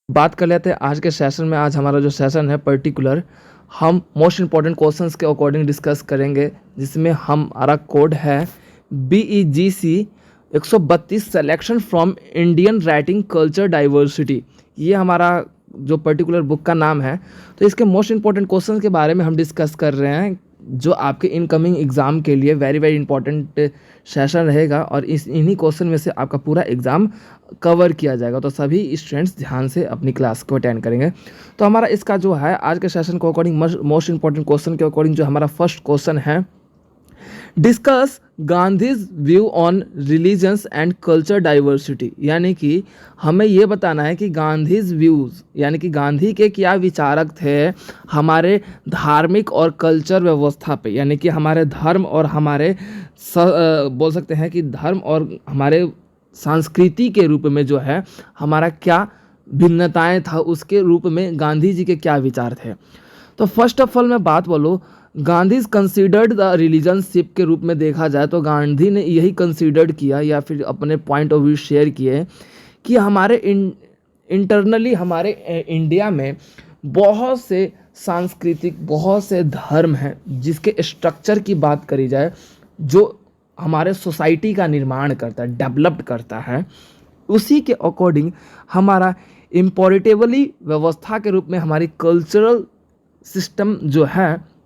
बात कर लेते हैं आज के सेशन में। आज हमारा जो सेशन है पर्टिकुलर हम मोस्ट इम्पॉर्टेंट क्वेश्चंस के अकॉर्डिंग डिस्कस करेंगे, जिसमें हमारा कोड है BEGC 132 selection from Indian writing culture diversity. ये हमारा जो पर्टिकुलर बुक का नाम है। तो इसके मोस्ट इम्पॉर्टेंट क्वेश्चंस के बारे में हम डिस्कस कर रहे हैं, जो आपके इनकमिंग एग्ज़ाम के लिए वेरी वेरी इंपॉर्टेंट सेशन रहेगा और इन्हीं क्वेश्चन में से आपका पूरा एग्ज़ाम कवर किया जाएगा। तो सभी स्टूडेंट्स ध्यान से अपनी क्लास को अटेंड करेंगे। तो हमारा इसका जो है आज के सेशन को अकॉर्डिंग मोस्ट इंपॉर्टेंट क्वेश्चन के अकॉर्डिंग जो हमारा फर्स्ट क्वेश्चन है, discuss Gandhi's view on religions and culture diversity. यानी कि हमें ये बताना है कि गांधीज व्यूज़ यानी कि गांधी के क्या विचारक थे हमारे धार्मिक और कल्चर व्यवस्था पे, यानी कि हमारे धर्म और हमारे बोल सकते हैं कि धर्म और हमारे संस्कृति के रूप में जो है हमारा क्या भिन्नताएं था, उसके रूप में गांधी जी के क्या विचार थे। तो फर्स्ट ऑफ ऑल मैं बात बोलूँ, गांधी कंसीडर्ड द रिलीजनशिप के रूप में देखा जाए तो गांधी ने यही कंसीडर्ड किया या फिर अपने पॉइंट ऑफ व्यू शेयर किए कि हमारे इंटरनली हमारे इंडिया में बहुत से सांस्कृतिक बहुत से धर्म हैं, जिसके स्ट्रक्चर की बात करी जाए जो हमारे सोसाइटी का निर्माण करता है, डेवलप्ड करता है, उसी के अकॉर्डिंग हमारा इम्पोर्टेबली व्यवस्था के रूप में हमारी कल्चरल सिस्टम जो है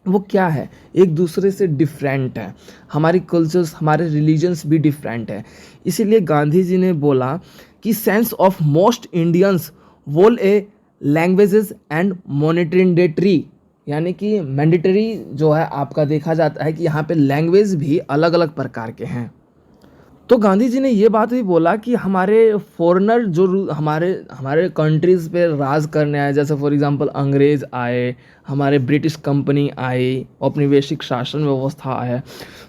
वो क्या है, एक दूसरे से डिफरेंट है। हमारी कल्चर्स हमारे रिलीजन्स भी डिफरेंट है। इसीलिए गांधी जी ने बोला कि sense of most Indians whole a languages and monetary, यानी कि मैंडेटरी जो है आपका देखा जाता है कि यहाँ पे लैंग्वेज भी अलग अलग प्रकार के हैं। तो गांधी जी ने ये बात भी बोला कि हमारे फॉरेनर जो हमारे कंट्रीज़ पे राज करने आए, जैसे फॉर एग्जांपल अंग्रेज़ आए, हमारे ब्रिटिश कंपनी आई, औपनिवेशिक शासन व्यवस्था आया,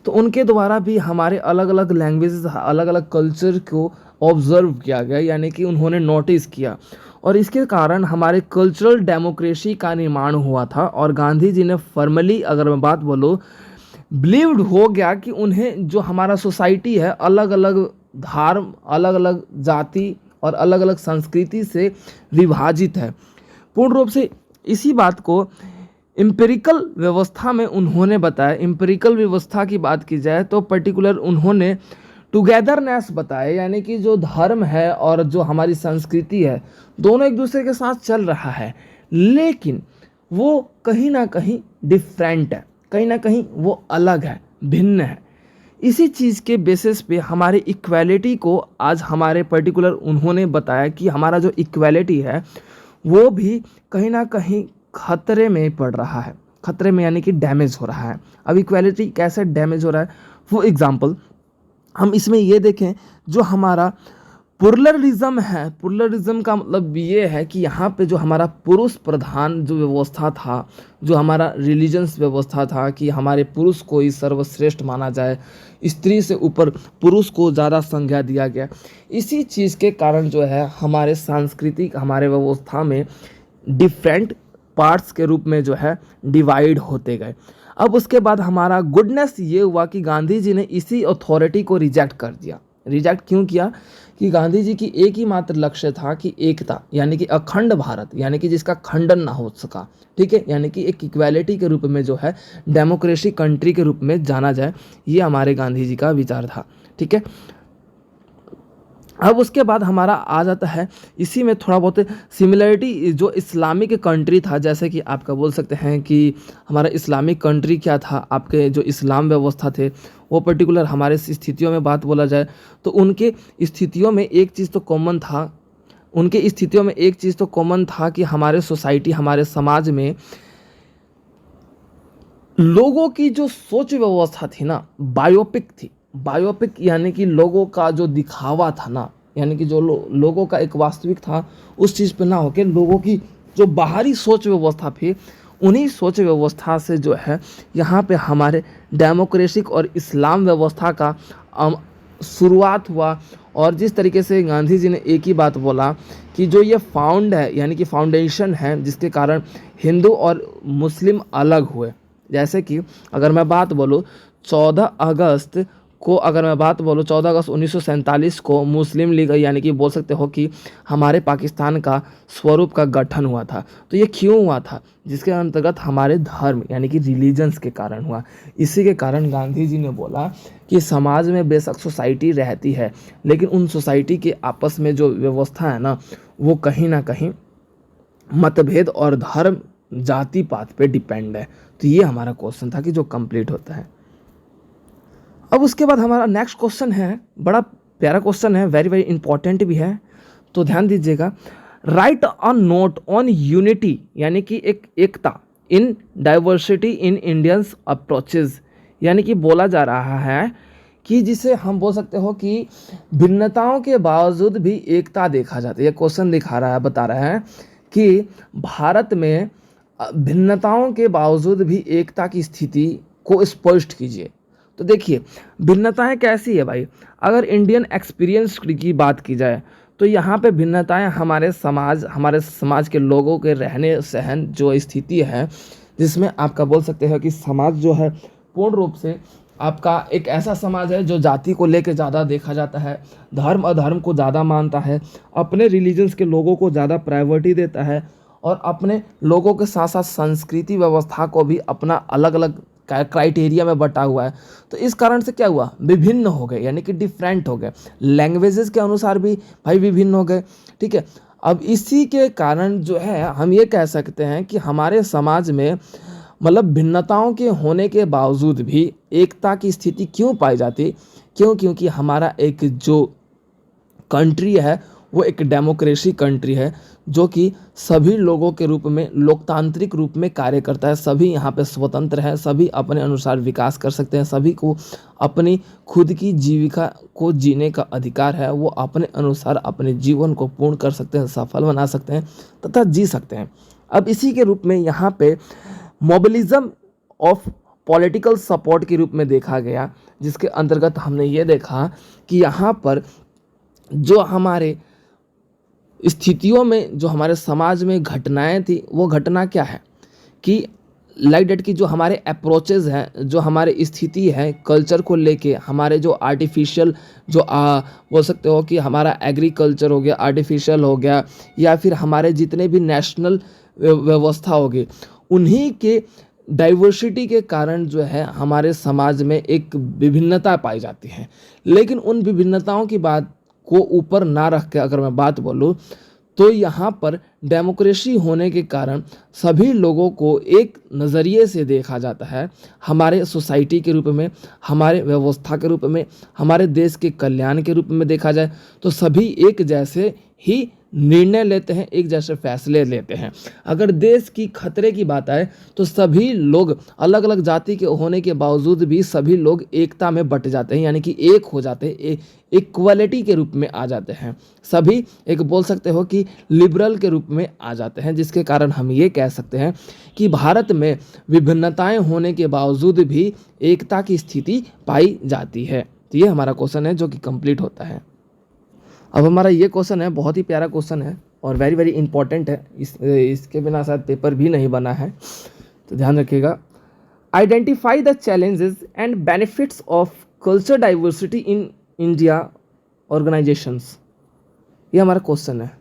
तो उनके द्वारा भी हमारे अलग अलग लैंग्वेजेस अलग अलग कल्चर को ऑब्ज़र्व किया गया, यानी कि उन्होंने नोटिस किया और इसके कारण हमारे कल्चरल डेमोक्रेसी का निर्माण हुआ था। और गांधी जी ने फॉर्मली अगर मैं बात बोलूँ बिलीव्ड हो गया कि उन्हें जो हमारा सोसाइटी है अलग अलग धर्म अलग अलग जाति और अलग अलग संस्कृति से विभाजित है पूर्ण रूप से। इसी बात को एम्पिरिकल व्यवस्था में उन्होंने बताया। एम्पिरिकल व्यवस्था की बात की जाए तो पर्टिकुलर उन्होंने टुगेदरनेस बताया, यानी कि जो धर्म है और जो हमारी संस्कृति है दोनों एक दूसरे के साथ चल रहा है, लेकिन वो कहीं ना कहीं डिफरेंट है, कहीं ना कहीं वो अलग है, भिन्न है। इसी चीज़ के बेसिस पे हमारी इक्वालिटी को आज हमारे पर्टिकुलर उन्होंने बताया कि हमारा जो इक्वालिटी है वो भी कहीं ना कहीं खतरे में पड़ रहा है। खतरे में यानी कि डैमेज हो रहा है। अब इक्वालिटी कैसे डैमेज हो रहा है, वो एग्जांपल हम इसमें ये देखें, जो हमारा प्लुरलिज्म है, प्लुरलिज्म का मतलब ये है कि यहाँ पे जो हमारा पुरुष प्रधान जो व्यवस्था था, जो हमारा रिलीजन्स व्यवस्था था कि हमारे पुरुष को ही सर्वश्रेष्ठ माना जाए, स्त्री से ऊपर पुरुष को ज़्यादा संज्ञा दिया गया। इसी चीज़ के कारण जो है हमारे सांस्कृतिक हमारे व्यवस्था में डिफरेंट पार्ट्स के रूप में जो है डिवाइड होते गए। अब उसके बाद हमारा गुडनेस ये हुआ कि गांधी जी ने इसी अथॉरिटी को रिजेक्ट कर दिया। रिजेक्ट क्यों किया कि गांधी जी की एक ही मात्र लक्ष्य था कि एकता, यानी कि अखंड भारत, यानी कि जिसका खंडन ना हो सका, ठीक है, यानी कि एक इक्वालिटी के रूप में जो है डेमोक्रेसी कंट्री के रूप में जाना जाए, ये हमारे गांधी जी का विचार था। ठीक है, अब उसके बाद हमारा आ जाता है इसी में थोड़ा बहुत सिमिलरिटी, जो इस्लामिक कंट्री था, जैसे कि आपका बोल सकते हैं कि हमारा इस्लामिक कंट्री क्या था, आपके जो इस्लाम व्यवस्था थे वो पर्टिकुलर हमारे स्थितियों में बात बोला जाए तो उनके स्थितियों में एक चीज़ तो कॉमन था, उनके स्थितियों में एक चीज़ तो कॉमन था कि हमारे सोसाइटी हमारे समाज में लोगों की जो सोच व्यवस्था थी ना बायोपिक थी। बायोपिक यानी कि लोगों का जो दिखावा था ना, यानी कि जो लोगों का एक वास्तविक था उस चीज़ पे ना होके लोगों की जो बाहरी सोच व्यवस्था थी, उन्हीं सोच व्यवस्था से जो है यहाँ पे हमारे डेमोक्रेटिक और इस्लाम व्यवस्था का शुरुआत हुआ। और जिस तरीके से गांधी जी ने एक ही बात बोला कि जो ये फाउंड है, यानी कि फाउंडेशन है, जिसके कारण हिंदू और मुस्लिम अलग हुए। जैसे कि अगर मैं बात बोलूँ 14 अगस्त को अगर मैं बात बोलूँ 14 अगस्त 1947 को मुस्लिम लीग यानी कि बोल सकते हो कि हमारे पाकिस्तान का स्वरूप का गठन हुआ था। तो ये क्यों हुआ था? जिसके अंतर्गत हमारे धर्म यानी कि रिलीजन्स के कारण हुआ। इसी के कारण गांधी जी ने बोला कि समाज में बेशक सोसाइटी रहती है, लेकिन उन सोसाइटी के आपस में जो व्यवस्था है ना, वो कहीं ना कहीं मतभेद और धर्म जाति पात पे डिपेंड है। तो ये हमारा क्वेश्चन था कि जो कंप्लीट होता है। अब उसके बाद हमारा नेक्स्ट क्वेश्चन है, बड़ा प्यारा क्वेश्चन है, वेरी वेरी इंपॉर्टेंट भी है, तो ध्यान दीजिएगा। Write a note on unity यानी कि एक एकता in diversity in Indians approaches, यानी कि बोला जा रहा है कि जिसे हम बोल सकते हो कि भिन्नताओं के बावजूद भी एकता देखा जाता है। ये क्वेश्चन दिखा रहा है, बता रहा है कि भारत में भिन्नताओं के बावजूद भी एकता की स्थिति को स्पष्ट कीजिए। तो देखिए भिन्नताएं कैसी है भाई, अगर इंडियन एक्सपीरियंस की बात की जाए तो यहाँ पे भिन्नताएं हमारे समाज के लोगों के रहने सहन जो स्थिति है, जिसमें आपका बोल सकते हैं कि समाज जो है पूर्ण रूप से आपका एक ऐसा समाज है जो जाति को लेकर ज़्यादा देखा जाता है, धर्म अधर्म को ज़्यादा मानता है, अपने रिलीजन्स के लोगों को ज़्यादा प्रायोरिटी देता है, और अपने लोगों के साथ साथ संस्कृति व्यवस्था को भी अपना अलग अलग क्राइटेरिया में बटा हुआ है। तो इस कारण से क्या हुआ, विभिन्न हो गए, यानी कि डिफरेंट हो गए, लैंग्वेजेस के अनुसार भी भाई विभिन्न हो गए। ठीक है, अब इसी के कारण जो है हम ये कह सकते हैं कि हमारे समाज में मतलब भिन्नताओं के होने के बावजूद भी एकता की स्थिति क्यों पाई जाती, क्योंकि हमारा एक जो कंट्री है वो एक डेमोक्रेसी कंट्री है, जो कि सभी लोगों के रूप में लोकतांत्रिक रूप में कार्य करता है। सभी यहाँ पे स्वतंत्र हैं, सभी अपने अनुसार विकास कर सकते हैं, सभी को अपनी खुद की जीविका को जीने का अधिकार है, वो अपने अनुसार अपने जीवन को पूर्ण कर सकते हैं, सफल बना सकते हैं तथा जी सकते हैं। अब इसी के रूप में यहाँ पे मोबिलिज्म ऑफ पॉलिटिकल सपोर्ट के रूप में देखा गया, जिसके अंतर्गत हमने ये देखा कि यहाँ पर जो हमारे स्थितियों में जो हमारे समाज में घटनाएं थी, वो घटना क्या है कि लाइक डेट की जो हमारे अप्रोचेज हैं, जो हमारे स्थिति है कल्चर को लेके, हमारे जो आर्टिफिशियल जो बोल सकते हो कि हमारा एग्रीकल्चर हो गया आर्टिफिशियल हो गया, या फिर हमारे जितने भी नेशनल व्यवस्था हो गई, उन्हीं के डाइवर्सिटी के कारण जो है हमारे समाज में एक विभिन्नता पाई जाती है। लेकिन उन विभिन्नताओं की बात को ऊपर ना रख के अगर मैं बात बोलूँ तो यहाँ पर डेमोक्रेसी होने के कारण सभी लोगों को एक नज़रिए से देखा जाता है, हमारे सोसाइटी के रूप में, हमारे व्यवस्था के रूप में, हमारे देश के कल्याण के रूप में देखा जाए तो सभी एक जैसे ही निर्णय लेते हैं, एक जैसे फैसले लेते हैं। अगर देश की खतरे की बात आए तो सभी लोग अलग अलग जाति के होने के बावजूद भी सभी लोग एकता में बट जाते हैं, यानी कि एक हो जाते हैं, इक्वलिटी के रूप में आ जाते हैं, सभी एक बोल सकते हो कि लिबरल के रूप में आ जाते हैं, जिसके कारण हम ये कह सकते हैं कि भारत में विभिन्नताएं होने के बावजूद भी एकता की स्थिति पाई जाती है। तो ये हमारा क्वेश्चन है जो कि कंप्लीट होता है। अब हमारा ये क्वेश्चन है, बहुत ही प्यारा क्वेश्चन है और वेरी वेरी इंपॉर्टेंट है, इसके बिना शायद पेपर भी नहीं बना है, तो ध्यान रखिएगा। Identify the challenges and benefits of culture diversity in India organisations, ये हमारा क्वेश्चन है।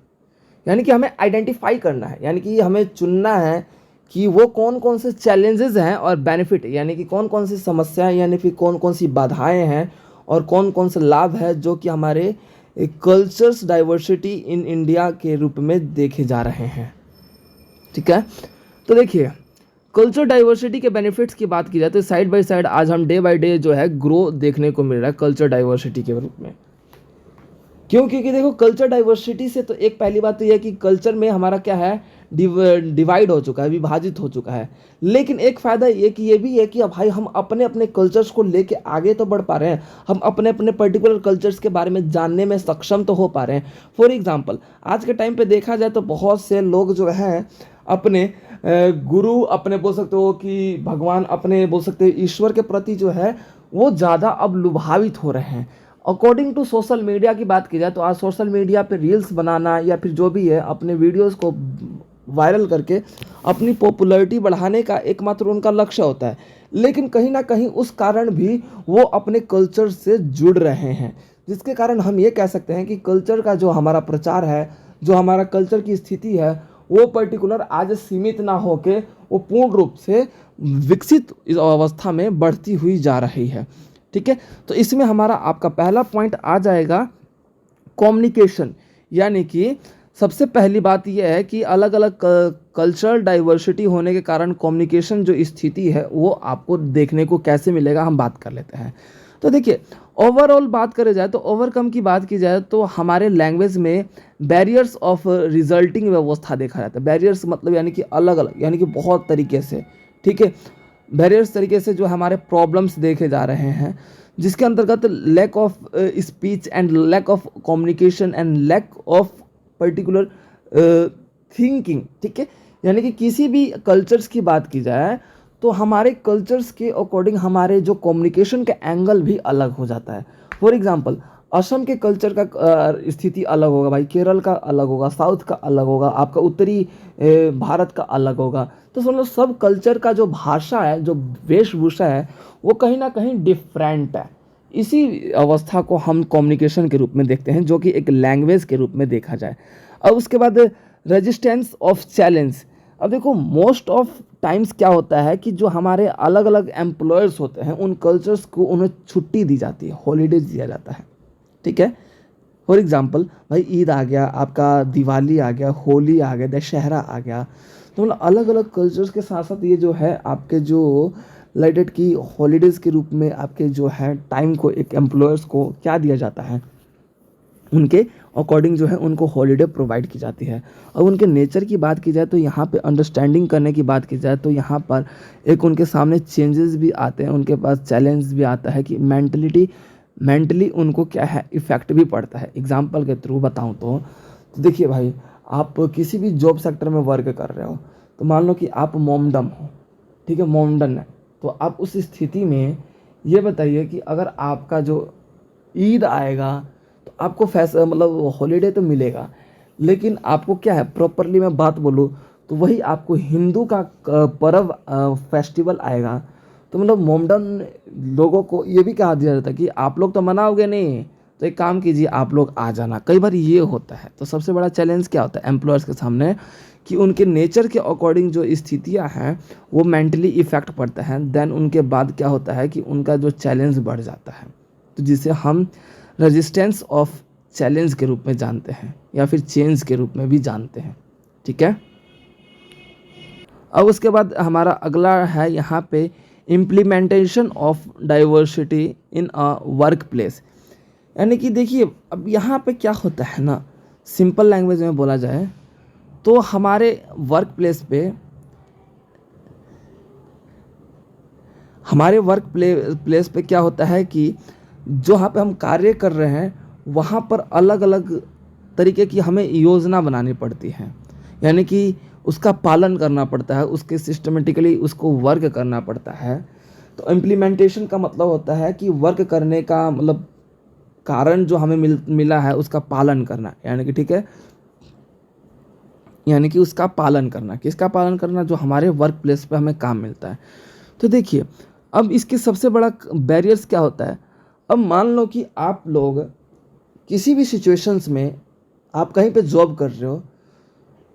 यानी कि हमें आइडेंटिफाई करना है, यानी कि हमें चुनना है कि वो कौन कौन से चैलेंजेस हैं और बेनिफिट, यानी कि कौन कौन सी समस्याएं, यानी फिर कौन कौन सी बाधाएं हैं और कौन कौन से लाभ है जो कि हमारे कल्चर्स डाइवर्सिटी इन इंडिया के रूप में देखे जा रहे हैं। ठीक है, तो देखिए कल्चर डाइवर्सिटी के बेनिफिट्स की बात की जाए तो साइड बाय साइड आज हम डे बाय डे जो है ग्रो देखने को मिल रहा है कल्चर डाइवर्सिटी के रूप में। क्यों? क्योंकि देखो कल्चर डाइवर्सिटी से तो एक पहली बात तो यह है कि कल्चर में हमारा क्या है, डिवाइड हो चुका है, विभाजित हो चुका है। लेकिन एक फ़ायदा ये कि ये भी है कि अब भाई हम अपने अपने कल्चर्स को लेके आगे तो बढ़ पा रहे हैं, हम अपने अपने पर्टिकुलर कल्चर्स के बारे में जानने में सक्षम तो हो पा रहे हैं। फॉर एग्जांपल आज के टाइम पे देखा जाए तो बहुत से लोग जो हैं अपने गुरु, अपने बोल सकते हो कि भगवान, अपने बोल सकते हो ईश्वर के प्रति जो है वो ज़्यादा अब लुभावित हो रहे हैं। अकॉर्डिंग टू सोशल मीडिया की बात की जाए तो आज सोशल मीडिया पे रील्स बनाना या फिर जो भी है अपने वीडियोस को वायरल करके अपनी पॉपुलैरिटी बढ़ाने का एकमात्र उनका लक्ष्य होता है, लेकिन कहीं ना कहीं उस कारण भी वो अपने कल्चर से जुड़ रहे हैं, जिसके कारण हम ये कह सकते हैं कि कल्चर का जो हमारा प्रचार है, जो हमारा कल्चर की स्थिति है, वो पर्टिकुलर आज सीमित ना होके वो पूर्ण रूप से विकसित इस अवस्था में बढ़ती हुई जा रही है। ठीक है, तो इसमें हमारा आपका पहला पॉइंट आ जाएगा कम्युनिकेशन, यानी कि सबसे पहली बात यह है कि अलग अलग कल्चरल डाइवर्सिटी होने के कारण कम्युनिकेशन जो स्थिति है वो आपको देखने को कैसे मिलेगा, हम बात कर लेते हैं। तो देखिए, ओवरऑल बात करें जाए तो ओवरकम की बात की जाए तो हमारे लैंग्वेज में बैरियर्स ऑफ रिजल्टिंग व्यवस्था देखा जाता है। बैरियर्स मतलब यानी कि अलग अलग, यानी कि बहुत तरीके से, ठीक है, बैरियर्स तरीके से जो हमारे प्रॉब्लम्स देखे जा रहे हैं, जिसके अंतर्गत lack of speech and lack of communication and lack of particular thinking. ठीक है, यानी कि किसी भी कल्चर्स की बात की जाए तो हमारे कल्चर्स के अकॉर्डिंग हमारे जो कम्युनिकेशन का एंगल भी अलग हो जाता है। फॉर एग्जांपल, असम के कल्चर का स्थिति अलग होगा भाई, केरल का अलग होगा, साउथ का अलग होगा, आपका उत्तरी भारत का अलग होगा। तो समझ लो सब कल्चर का जो भाषा है, जो वेशभूषा है, वो कहीं ना कहीं डिफरेंट है। इसी अवस्था को हम कम्युनिकेशन के रूप में देखते हैं, जो कि एक लैंग्वेज के रूप में देखा जाए। अब उसके बाद रेजिस्टेंस ऑफ चैलेंज। अब देखो, मोस्ट ऑफ टाइम्स क्या होता है कि जो हमारे अलग अलग एम्प्लॉयर्स होते हैं, उन कल्चर्स को उन्हें छुट्टी दी जाती है, हॉलीडेज दिया जाता है। ठीक है, फॉर एग्जांपल भाई ईद आ गया, आपका दिवाली आ गया, होली आ गया, दशहरा आ गया। तो मतलब अलग अलग कल्चर्स के साथ साथ ये जो है आपके जो लाइटेड की हॉलीडेज़ के रूप में आपके जो है टाइम को एक एम्प्लॉयर्स को क्या दिया जाता है, उनके अकॉर्डिंग जो है उनको हॉलीडे प्रोवाइड की जाती है। और उनके नेचर की बात की जाए तो यहाँ पे अंडरस्टैंडिंग करने की बात की जाए तो यहाँ पर एक उनके सामने चेंजेस भी आते हैं, उनके पास चैलेंज भी आता है कि मेंटली उनको क्या है इफ़ेक्ट भी पड़ता है। एग्जाम्पल के थ्रू बताऊँ तो देखिए भाई, आप किसी भी जॉब सेक्टर में वर्क कर रहे हो, तो मान लो कि आप मोमडन हो, ठीक है, मोमडन है, तो आप उस स्थिति में ये बताइए कि अगर आपका जो ईद आएगा तो आपको मतलब हॉलीडे तो मिलेगा, लेकिन आपको क्या है, प्रॉपरली मैं बात बोलूँ तो वही आपको हिंदू का पर्व फेस्टिवल आएगा, तो मतलब मोमडन लोगों को ये भी कहा दिया जाता है कि आप लोग तो मनाओगे नहीं, तो एक काम कीजिए आप लोग आ जाना। कई बार ये होता है। तो सबसे बड़ा चैलेंज क्या होता है एम्प्लॉयर्स के सामने, कि उनके नेचर के अकॉर्डिंग जो स्थितियां हैं वो मेंटली इफ़ेक्ट पड़ता है। देन उनके बाद क्या होता है कि उनका जो चैलेंज बढ़ जाता है, तो जिसे हम रेजिस्टेंस ऑफ चैलेंज के रूप में जानते हैं या फिर चेंज के रूप में भी जानते हैं। ठीक है, अब उसके बाद हमारा अगला है यहाँ पे implementation of diversity in a work place. यानी कि देखिए, अब यहाँ पे क्या होता है ना, सिंपल लैंग्वेज में बोला जाए तो हमारे वर्क प्लेस पे क्या होता है कि जहाँ पे हम कार्य कर रहे हैं वहाँ पर अलग अलग तरीके की हमें योजना बनानी पड़ती है, यानी कि उसका पालन करना पड़ता है, उसके सिस्टमेटिकली उसको वर्क करना पड़ता है। तो इम्प्लीमेंटेशन का मतलब होता है कि वर्क करने का मतलब कारण जो हमें मिला है उसका पालन करना, यानी कि ठीक है, यानी कि उसका पालन करना। किसका पालन करना? जो हमारे वर्क प्लेस पे हमें काम मिलता है। तो देखिए, अब इसके सबसे बड़ा बैरियर्स क्या होता है। अब मान लो कि आप लोग किसी भी सिचुएशंस में आप कहीं पे जॉब कर रहे हो,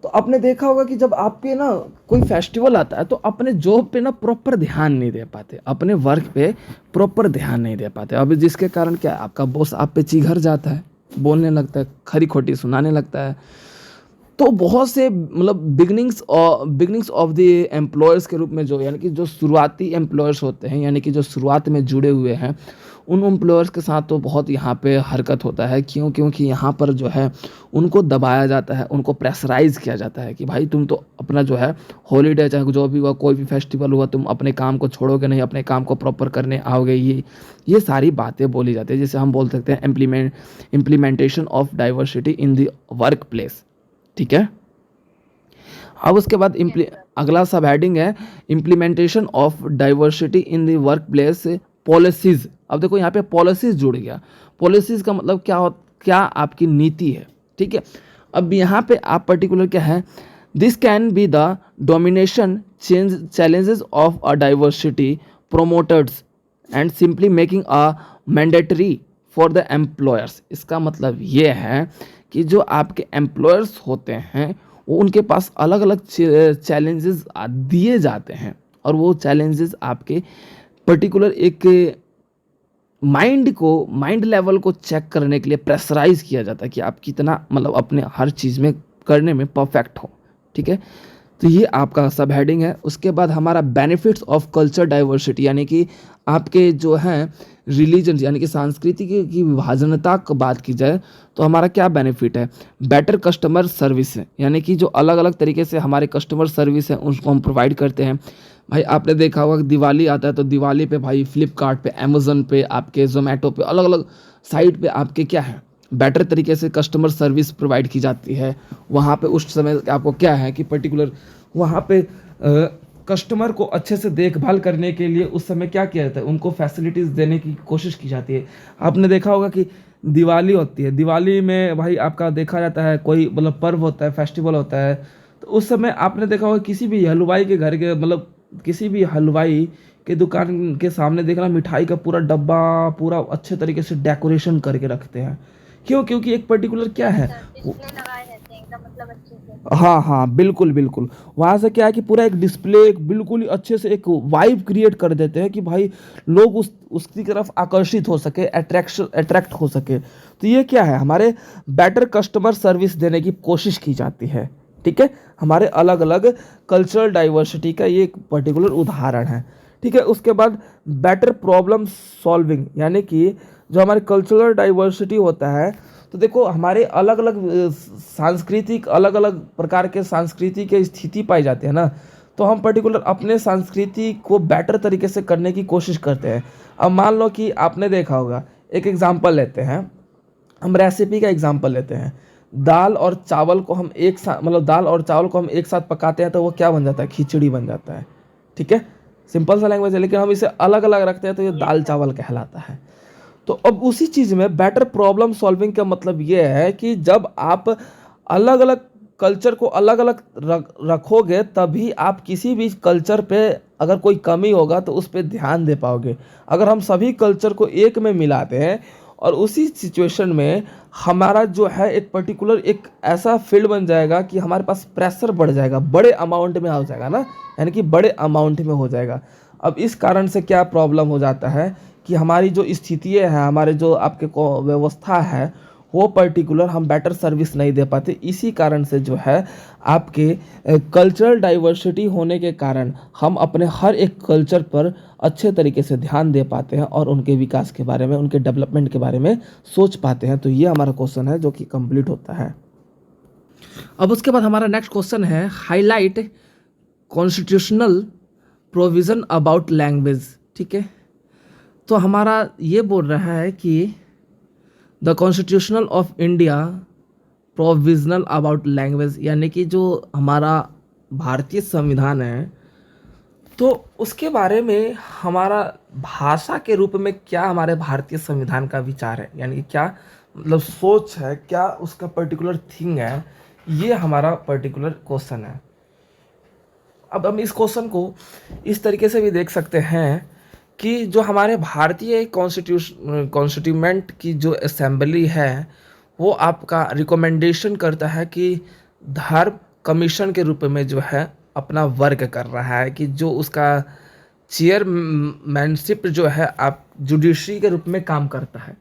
तो आपने देखा होगा कि जब आपके ना कोई फेस्टिवल आता है तो अपने जॉब पे ना प्रॉपर ध्यान नहीं दे पाते, अपने वर्क पे प्रॉपर ध्यान नहीं दे पाते। अब जिसके कारण क्या है, आपका बॉस आप पे चिढ़ जाता है, बोलने लगता है, खरी खोटी सुनाने लगता है। तो बहुत से मतलब बिगनिंग्स ऑफ द एम्प्लॉयर्स के रूप में जो, यानी कि जो शुरुआती एम्प्लॉयर्स होते हैं, यानी कि जो शुरुआत में जुड़े हुए हैं, उन एम्प्लॉयर्स के साथ तो बहुत यहाँ पे हरकत होता है। क्योंकि यहाँ पर जो है उनको दबाया जाता है, उनको प्रेशराइज किया जाता है कि भाई तुम तो अपना जो है हॉलीडे चाहे जो भी हुआ, कोई भी फेस्टिवल हुआ, तुम अपने काम को छोड़ोगे नहीं, अपने काम को प्रॉपर करने आओगे। ये सारी बातें बोली जाती है, जिसे हम बोल सकते हैं implementation of diversity in the work place. ठीक है, अब उसके बाद अगला सब हेडिंग है implementation of diversity in the work place policies. अब देखो यहाँ पे पॉलिसीज जुड़ गया। पॉलिसीज का मतलब क्या आपकी नीति है। ठीक है, अब यहाँ पे आप पर्टिकुलर क्या है, This can be the domination challenges of a diversity promoters and simply making a mandatory for the employers। इसका मतलब ये है कि जो आपके एम्प्लॉयर्स होते हैं वो उनके पास अलग अलग चैलेंजेस दिए जाते हैं और वो चैलेंजेस आपके पर्टिकुलर एक माइंड लेवल को चेक करने के लिए प्रेशराइज किया जाता है कि आप कितना मतलब अपने हर चीज़ में करने में परफेक्ट हो। ठीक है, तो ये आपका सब हेडिंग है। उसके बाद हमारा बेनिफिट्स ऑफ कल्चर डाइवर्सिटी, यानी कि आपके जो हैं रिलीजन यानी कि संस्कृति की विभाजनता की बात की जाए तो हमारा क्या बेनिफिट है। बेटर कस्टमर सर्विस है, यानी कि जो अलग अलग तरीके से हमारे कस्टमर सर्विस है उसको हम प्रोवाइड करते हैं। भाई आपने देखा होगा कि दिवाली आता है तो दिवाली पे भाई फ्लिपकार्ट पे, अमेज़न पे, आपके जोमेटो पे, अलग अलग साइट पे आपके क्या है बेटर तरीके से कस्टमर सर्विस प्रोवाइड की जाती है। वहाँ पे उस समय आपको क्या है कि पर्टिकुलर वहाँ पे कस्टमर को अच्छे से देखभाल करने के लिए उस समय क्या किया जाता है, उनको फैसिलिटीज़ देने की कोशिश की जाती है। आपने देखा होगा कि दिवाली होती है, दिवाली में भाई आपका देखा जाता है कोई मतलब पर्व होता है, फेस्टिवल होता है, तो उस समय आपने देखा होगा किसी भी हलवाई के घर के मतलब किसी भी हलवाई के दुकान के सामने देखना मिठाई का पूरा डब्बा पूरा अच्छे तरीके से डेकोरेशन करके रखते हैं। क्यों? क्योंकि एक पर्टिकुलर क्या है लगाए रहते हैं एकदम मतलब अच्छे से। हाँ हाँ बिल्कुल बिल्कुल, वहाँ से क्या है कि पूरा एक डिस्प्ले एक बिल्कुल ही अच्छे से एक वाइब क्रिएट कर देते हैं कि भाई लोग उसकी तरफ आकर्षित हो सके, अट्रैक्ट हो सके। तो ये क्या है, हमारे बेटर कस्टमर सर्विस देने की कोशिश की जाती है। ठीक है, हमारे अलग अलग कल्चरल डाइवर्सिटी का ये एक पर्टिकुलर उदाहरण है। ठीक है, उसके बाद बेटर प्रॉब्लम सॉल्विंग, यानी कि जो हमारे कल्चरल डाइवर्सिटी होता है तो देखो हमारे अलग अलग सांस्कृतिक अलग अलग प्रकार के संस्कृति के स्थिति पाई जाते हैं ना, तो हम पर्टिकुलर अपने संस्कृति को बेटर तरीके से करने की कोशिश करते हैं। अब मान लो कि आपने देखा होगा, एक एग्जांपल लेते हैं, हम रेसिपी का एग्जांपल लेते हैं। दाल और चावल को हम एक साथ मतलब दाल और चावल को हम एक साथ पकाते हैं तो वो क्या बन जाता है, खिचड़ी बन जाता है। ठीक है, सिंपल सा लैंग्वेज है, लेकिन हम इसे अलग अलग रखते हैं तो ये दाल चावल कहलाता है। तो अब उसी चीज़ में बेटर प्रॉब्लम सॉल्विंग का मतलब ये है कि जब आप अलग अलग कल्चर को अलग अलग रखोगे तभी आप किसी भी कल्चर पे अगर कोई कमी होगा तो उस पर ध्यान दे पाओगे। अगर हम सभी कल्चर को एक में मिलाते हैं और उसी सिचुएशन में हमारा जो है एक पर्टिकुलर एक ऐसा फील्ड बन जाएगा कि हमारे पास प्रेशर बढ़ जाएगा, बड़े अमाउंट में हो जाएगा ना, यानी कि बड़े अमाउंट में हो जाएगा। अब इस कारण से क्या प्रॉब्लम हो जाता है कि हमारी जो स्थितियाँ हैं, हमारे जो आपके को व्यवस्था है वो पर्टिकुलर हम बेटर सर्विस नहीं दे पाते। इसी कारण से जो है आपके कल्चरल डाइवर्सिटी होने के कारण हम अपने हर एक कल्चर पर अच्छे तरीके से ध्यान दे पाते हैं और उनके विकास के बारे में, उनके डेवलपमेंट के बारे में सोच पाते हैं। तो ये हमारा क्वेश्चन है जो कि कंप्लीट होता है। अब उसके बाद हमारा नेक्स्ट क्वेश्चन है highlight constitutional provision about language. ठीक है, तो हमारा ये बोल रहा है कि the constitutional of India provisional about language, यानी कि जो हमारा भारतीय संविधान है तो उसके बारे में हमारा भाषा के रूप में क्या हमारे भारतीय संविधान का विचार है, यानी कि क्या मतलब सोच है, क्या उसका पर्टिकुलर थिंग है, ये हमारा पर्टिकुलर क्वेश्चन है। अब हम इस क्वेश्चन को इस तरीके से भी देख सकते हैं कि जो हमारे भारतीय कॉन्स्टिट्यूमेंट की जो असेंबली है वो आपका रिकमेंडेशन करता है कि धर्म कमीशन के रूप में जो है अपना वर्क कर रहा है कि जो उसका चेयरमैनशिप जो है आप जुडिशरी के रूप में काम करता है।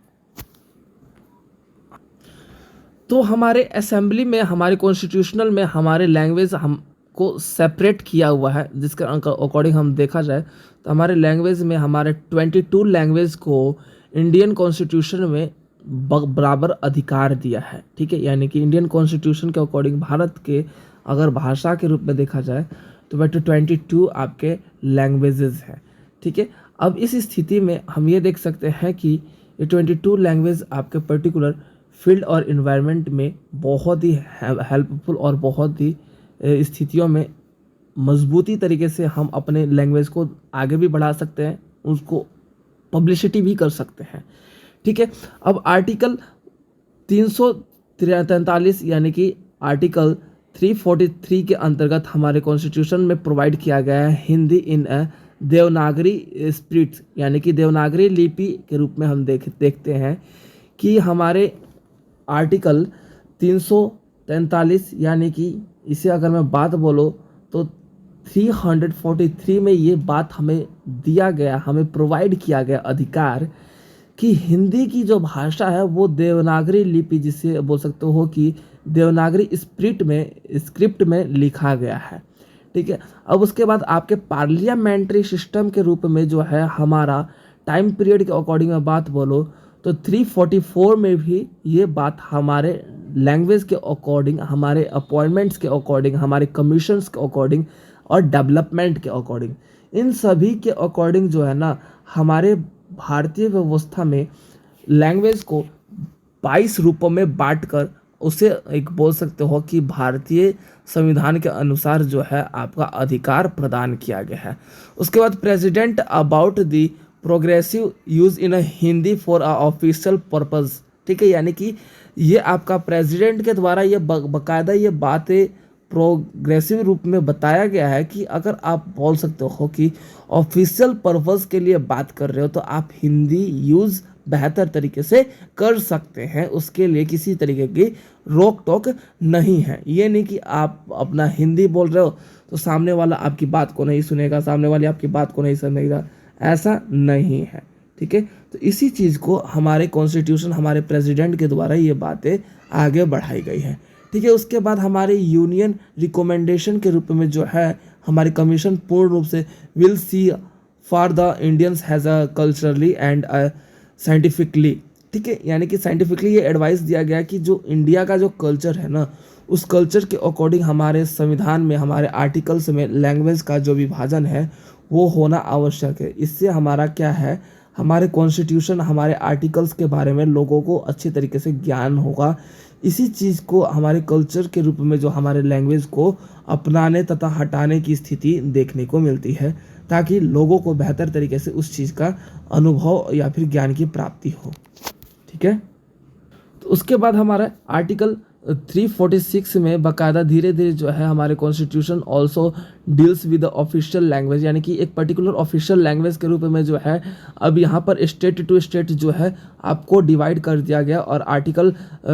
तो हमारे असेंबली में हमारे कॉन्स्टिट्यूशनल में हमारे लैंग्वेज हमको सेपरेट किया हुआ है, जिसके अकॉर्डिंग हम देखा जाए तो हमारे लैंग्वेज में हमारे 22 लैंग्वेज को इंडियन कॉन्स्टिट्यूशन में बराबर अधिकार दिया है। ठीक है, यानी कि इंडियन कॉन्स्टिट्यूशन के अकॉर्डिंग भारत के अगर भाषा के रूप में देखा जाए तो 22 आपके लैंग्वेजेस हैं। ठीक है, अब इस स्थिति में हम ये देख सकते हैं कि ये 22 लैंग्वेज आपके पर्टिकुलर फील्ड और इन्वायरमेंट में बहुत ही हेल्पफुल और बहुत ही स्थितियों में मजबूती तरीके से हम अपने लैंग्वेज को आगे भी बढ़ा सकते हैं, उसको पब्लिसिटी भी कर सकते हैं। ठीक है, अब आर्टिकल 343 यानी कि आर्टिकल 343 के अंतर्गत हमारे कॉन्स्टिट्यूशन में प्रोवाइड किया गया है हिंदी इन देवनागरी स्क्रिप्ट, यानी कि देवनागरी लिपि के रूप में हम देखते हैं कि हमारे आर्टिकल 343, यानी कि इसे अगर मैं बात बोलूँ तो 343 में ये बात हमें दिया गया, हमें प्रोवाइड किया गया अधिकार कि हिंदी की जो भाषा है वो देवनागरी लिपि, जिसे बोल सकते हो कि देवनागरी स्क्रिप्ट में लिखा गया है। ठीक है, अब उसके बाद आपके पार्लियामेंट्री सिस्टम के रूप में जो है हमारा टाइम पीरियड के अकॉर्डिंग में बात बोलो तो 344 में भी ये बात हमारे लैंग्वेज के अकॉर्डिंग, हमारे अपॉइंटमेंट्स के अकॉर्डिंग, हमारे कमीशंस के अकॉर्डिंग और डेवलपमेंट के अकॉर्डिंग, इन सभी के अकॉर्डिंग जो है ना हमारे भारतीय व्यवस्था में लैंग्वेज को 22 रूपों में बांटकर उसे एक बोल सकते हो कि भारतीय संविधान के अनुसार जो है आपका अधिकार प्रदान किया गया है। उसके बाद president about the progressive use in Hindi for a official purpose. ठीक है, यानी कि ये आपका प्रेसिडेंट के द्वारा ये बाकायदा ये बातें प्रोग्रेसिव रूप में बताया गया है कि अगर आप बोल सकते हो कि ऑफिशियल पर्पस के लिए बात कर रहे हो तो आप हिंदी यूज़ बेहतर तरीके से कर सकते हैं, उसके लिए किसी तरीके की रोक टोक नहीं है। ये नहीं कि आप अपना हिंदी बोल रहे हो तो सामने वाला आपकी बात को नहीं सुनेगा, सामने वाले आपकी बात को नहीं समझेगा, ऐसा नहीं है। ठीक है, तो इसी चीज़ को हमारे कॉन्स्टिट्यूशन, हमारे प्रेसिडेंट के द्वारा ये बातें आगे बढ़ाई गई है। ठीक है, उसके बाद हमारे यूनियन रिकमेंडेशन के रूप में जो है हमारी कमीशन पूर्ण रूप से will see for the Indians has a culturally and scientifically. ठीक है, यानी कि साइंटिफिकली ये एडवाइस दिया गया कि जो इंडिया का जो कल्चर है ना, उस कल्चर के अकॉर्डिंग हमारे संविधान में, हमारे आर्टिकल्स में लैंग्वेज का जो विभाजन है वो होना आवश्यक है। इससे हमारा क्या है, हमारे कॉन्स्टिट्यूशन, हमारे आर्टिकल्स के बारे में लोगों को अच्छी तरीके से ज्ञान होगा। इसी चीज़ को हमारे कल्चर के रूप में जो हमारे लैंग्वेज को अपनाने तथा हटाने की स्थिति देखने को मिलती है, ताकि लोगों को बेहतर तरीके से उस चीज़ का अनुभव या फिर ज्ञान की प्राप्ति हो। ठीक है, तो उसके बाद हमारा आर्टिकल 346 में बाकायदा धीरे धीरे जो है हमारे constitution also deals with the official language, यानी कि एक पर्टिकुलर ऑफिशियल लैंग्वेज के रूप में जो है अब यहाँ पर स्टेट टू स्टेट जो है आपको डिवाइड कर दिया गया। और आर्टिकल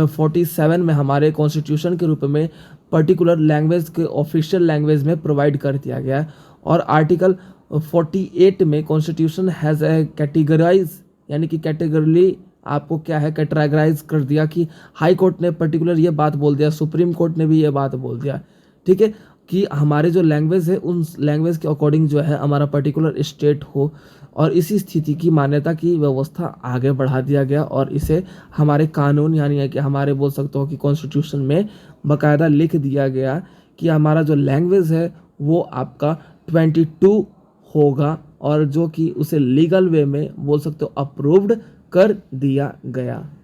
47 में हमारे कॉन्स्टिट्यूशन के रूप में पर्टिकुलर लैंग्वेज के ऑफिशियल लैंग्वेज में प्रोवाइड कर दिया गया। और आर्टिकल 48 में कॉन्स्टिट्यूशन हैज़ ए कैटेगराइज, यानी कि कैटेगरली आपको क्या है कैटेगराइज कर दिया कि हाई कोर्ट ने पर्टिकुलर ये बात बोल दिया, सुप्रीम कोर्ट ने भी ये बात बोल दिया। ठीक है, कि हमारे जो लैंग्वेज है उन लैंग्वेज के अकॉर्डिंग जो है हमारा पर्टिकुलर स्टेट हो, और इसी स्थिति की मान्यता की व्यवस्था आगे बढ़ा दिया गया। और इसे हमारे कानून, यानी कि हमारे बोल सकते हो कि कॉन्स्टिट्यूशन में बाकायदा लिख दिया गया कि हमारा जो लैंग्वेज है वो आपका 22 होगा, और जो कि उसे लीगल वे में बोल सकते हो अप्रूव्ड कर दिया गया।